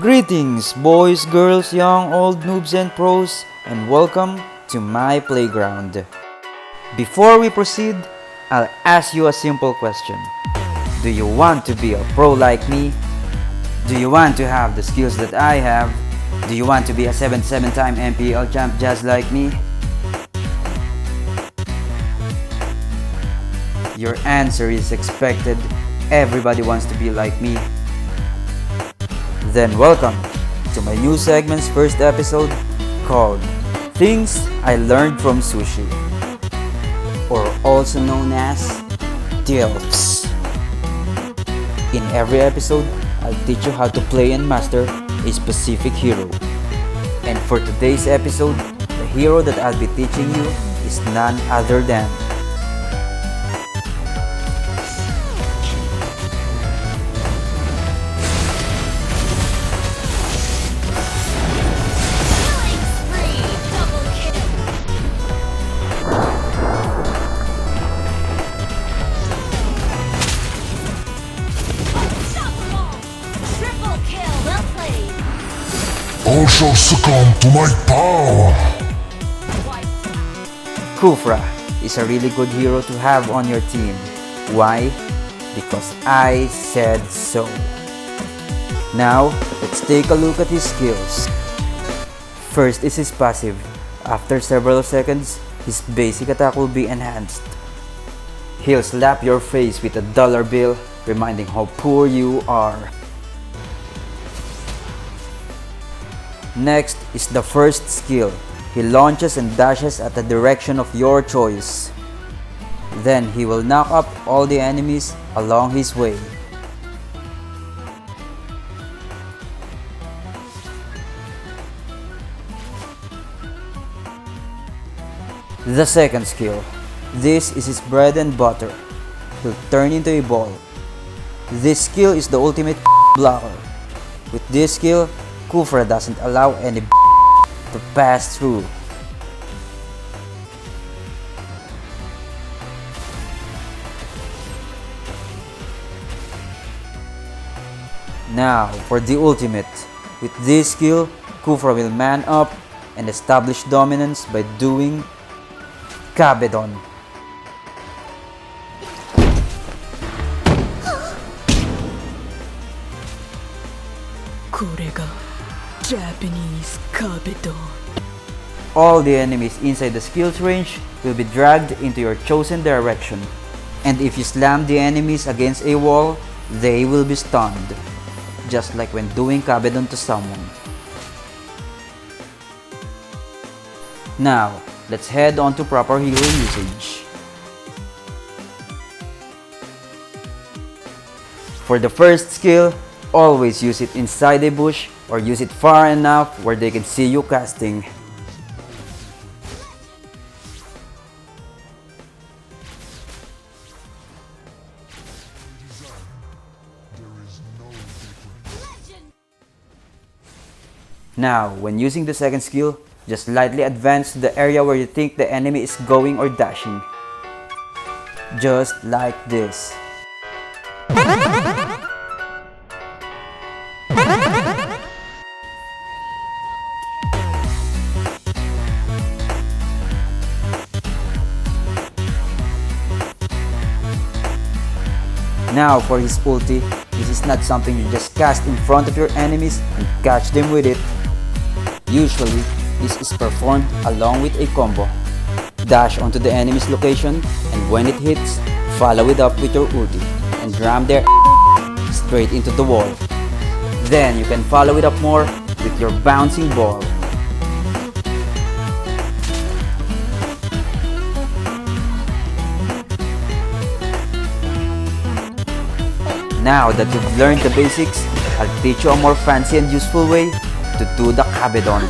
Greetings, boys, girls, young, old, noobs, and pros, and welcome to my playground. Before we proceed, I'll ask you a simple question. Do you want to be a pro like me? Do you want to have the skills that I have? Do you want to be a 7-time MPL champ just like me? Your answer is expected. Everybody wants to be like me. Then welcome to my new segment's first episode called Things I Learned from Sushi, or also known as TILFS. In every episode, I'll teach you how to play and master a specific hero. And for today's episode, the hero that I'll be teaching you is none other than all shall succumb to my power! Khufra is a really good hero to have on your team. Why? Because I said so. Now, let's take a look at his skills. First is his passive. After several seconds, his basic attack will be enhanced. He'll slap your face with a dollar bill, reminding how poor you are. Next is the first skill. He launches and dashes at the direction of your choice. Then he will knock up all the enemies along his way. The second skill. This is his bread and butter. He'll turn into a ball. This skill is the ultimate blocker. With this skill, Khufra doesn't allow any to pass through. Now for the ultimate. With this skill, Khufra will man up and establish dominance by doing Kabedon. Japanese Kabedon. All the enemies inside the skills range will be dragged into your chosen direction. And if you slam the enemies against a wall, they will be stunned. Just like when doing Kabedon to someone. Now, let's head on to proper hero usage. For the first skill, always use it inside a bush or use it far enough where they can see you casting. Now, when using the second skill, just lightly advance to the area where you think the enemy is going or dashing. Just like this. Now for his ulti, this is not something you just cast in front of your enemies and catch them with it. Usually, this is performed along with a combo. Dash onto the enemy's location, and when it hits, follow it up with your ulti and ram their straight into the wall. Then you can follow it up more with your bouncing ball. Now that you've learned the basics, I'll teach you a more fancy and useful way to do the Kabedon.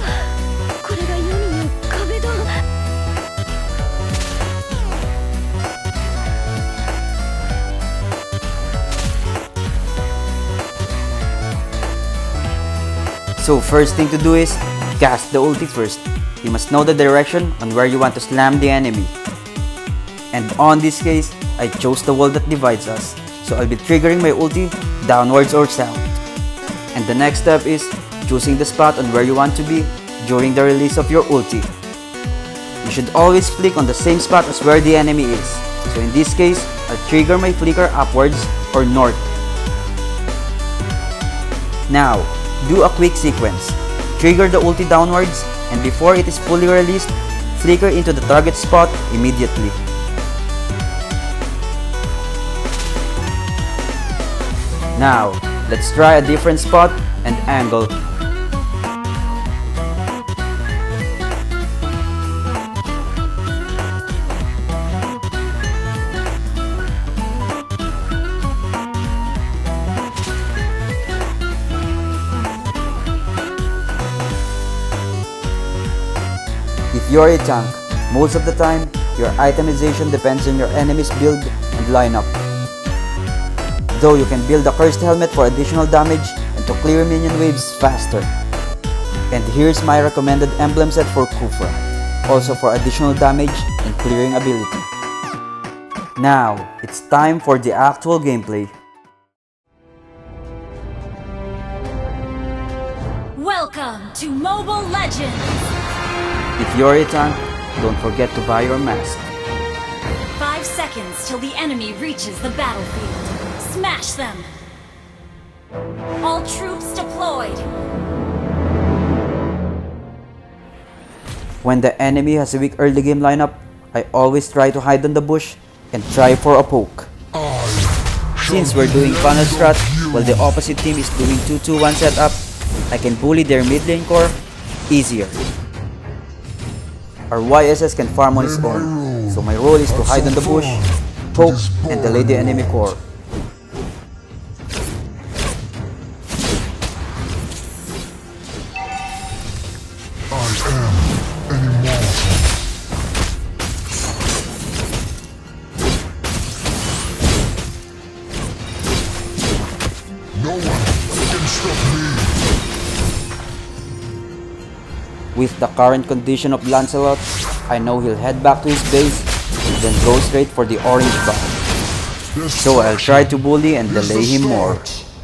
So first thing to do is cast the ulti first. You must know the direction on where you want to slam the enemy. And on this case, I chose the wall that divides us. So I'll be triggering my ulti downwards or south. And the next step is choosing the spot on where you want to be during the release of your ulti. You should always flick on the same spot as where the enemy is. So in this case, I'll trigger my flicker upwards or north. Now, do a quick sequence. Trigger the ulti downwards, and before it is fully released, flicker into the target spot immediately. Now, let's try a different spot and angle. If you're a tank, most of the time, your itemization depends on your enemy's build and lineup. Though you can build a cursed helmet for additional damage and to clear minion waves faster. And here's my recommended emblem set for Khufra, also for additional damage and clearing ability. Now, it's time for the actual gameplay. Welcome to Mobile Legends! If you're a tank, don't forget to buy your mask. 5 seconds till the enemy reaches the battlefield. Smash them! All troops deployed! When the enemy has a weak early game lineup, I always try to hide on the bush and try for a poke. Since we're doing funnel strat while the opposite team is doing 2-2-1 setup, I can bully their mid lane core easier. Our YSS can farm on his own, so my role is to hide on the bush, poke, and delay the enemy core. No one can stop me. With the current condition of Lancelot, I know he'll head back to his base and then go straight for the orange buff. So I'll try to bully and delay him more.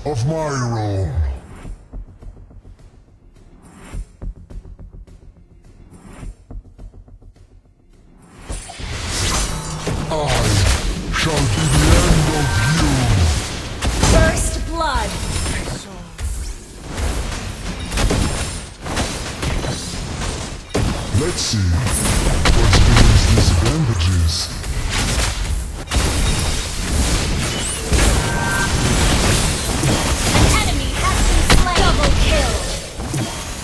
Of my role. I shall be the end of you. First blood! Let's see what's beneath these bandages. An enemy has been slain! Double kill!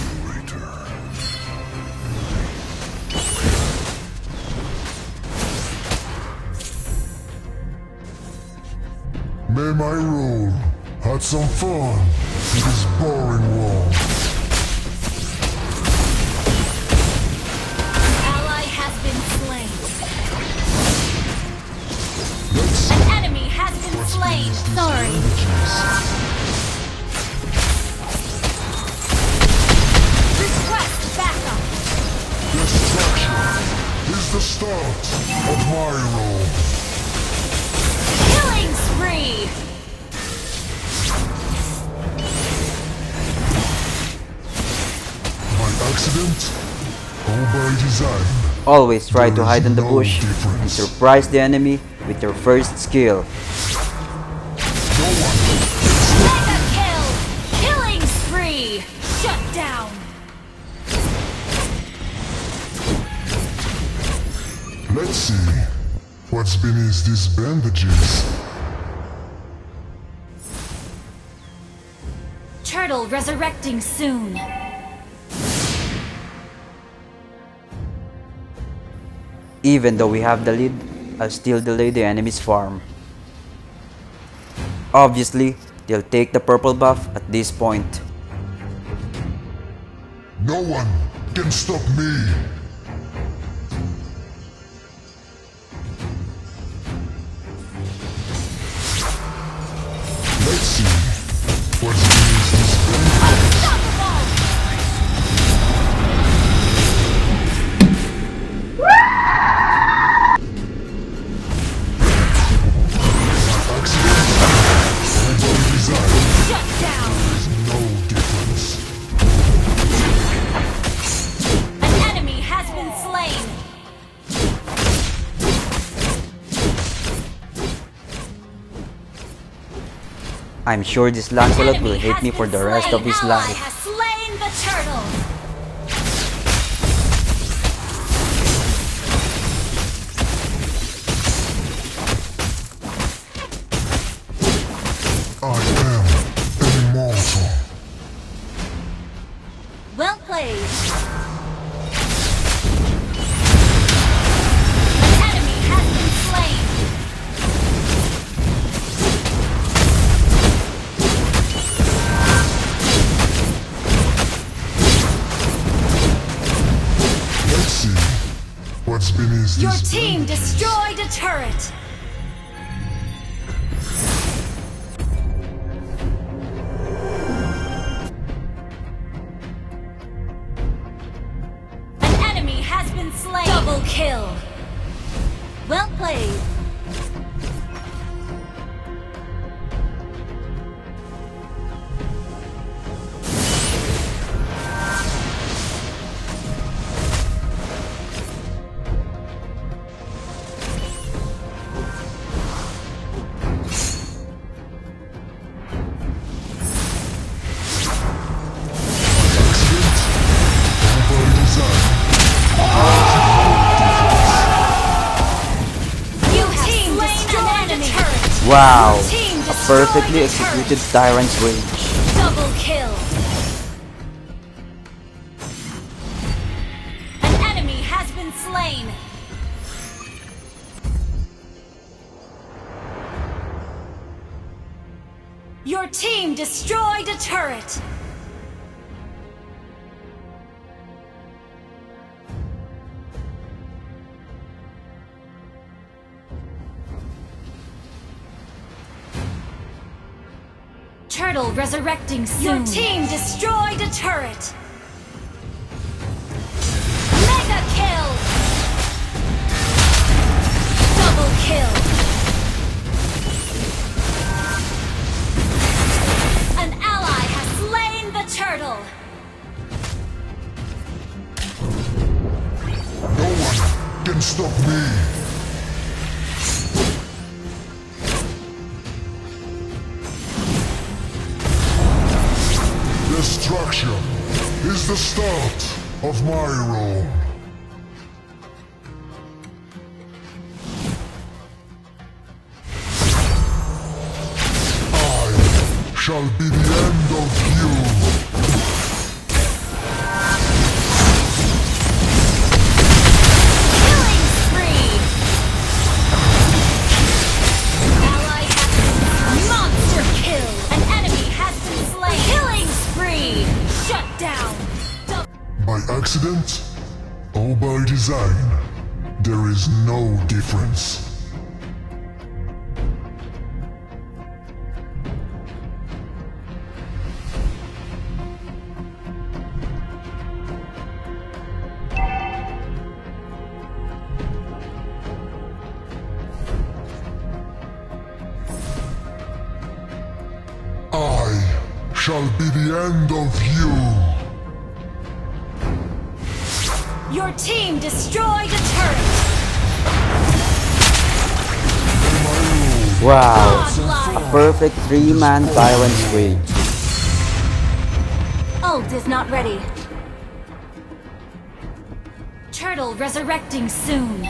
May my role had some fun in this boring world. Ally has been slain. Let's see An enemy has been what's slain! beneath these Sorry! bandages. Request backup! Destruction is the start of my role. Killing spree! By accident or by design. Always try to There is hide in the no bush and difference. surprise the enemy with your first skill. No one Mega kill! Killing spree! Shut down! Let's see what's beneath these bandages. Turtle resurrecting soon. Even though we have the lead, I'll still delay the enemy's farm. Obviously, they'll take the purple buff at this point. No one can stop me. Let's see what's beneath these bandages. Unstoppable! Accident or by design. Shut down! There is no I'm sure this Lancelot will hate me for the rest of his Ally life. has slain the turtle. I am immortal. Well played. An enemy has been slain. Let's see what's beneath Your these team bandages. destroyed a turret. An enemy has been slain. Double kill. Well played. You have slain an enemy. Turret. Wow! Your team A destroyed perfectly the executed turret. Tyrant's Rage. Double kill. An enemy has been slain. Your team destroyed a turret. Turtle resurrecting soon. Your team destroyed a turret. Mega kill. Double kill. An ally has slain the turtle. No one can stop me. Destruction is the start of my role. I shall be the end of you. Killing spree. Ally has monster kill. An enemy has been slain. Killing spree. Shut down. By accident or by design, there is no difference. I shall be the end of you. Your team destroyed a turret. Wow! A Godlike. perfect 3-man Tyrant's Rage. Ult is not ready. Turtle resurrecting soon.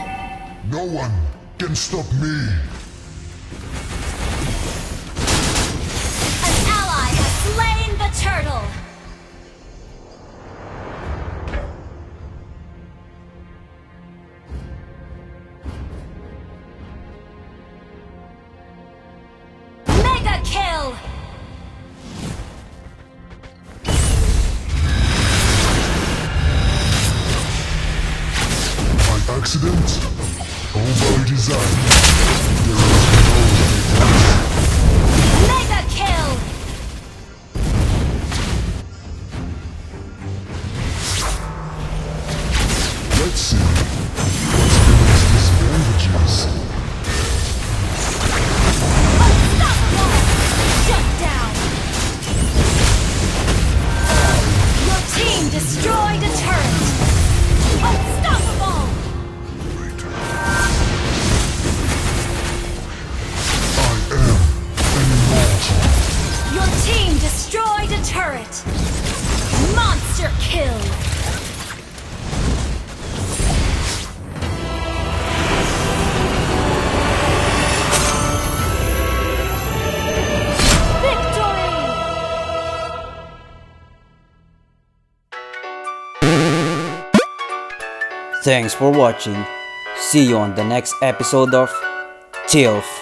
No one can stop me. An ally has slain the turtle. Mega kill. By accident or by design, there is no difference. Mega kill. Let's see what's beneath these bandages. Unstoppable. Shut down. Your team destroyed a turret. Unstoppable. turret! Monster kill! Thanks for watching. See you on the next episode of TILFS.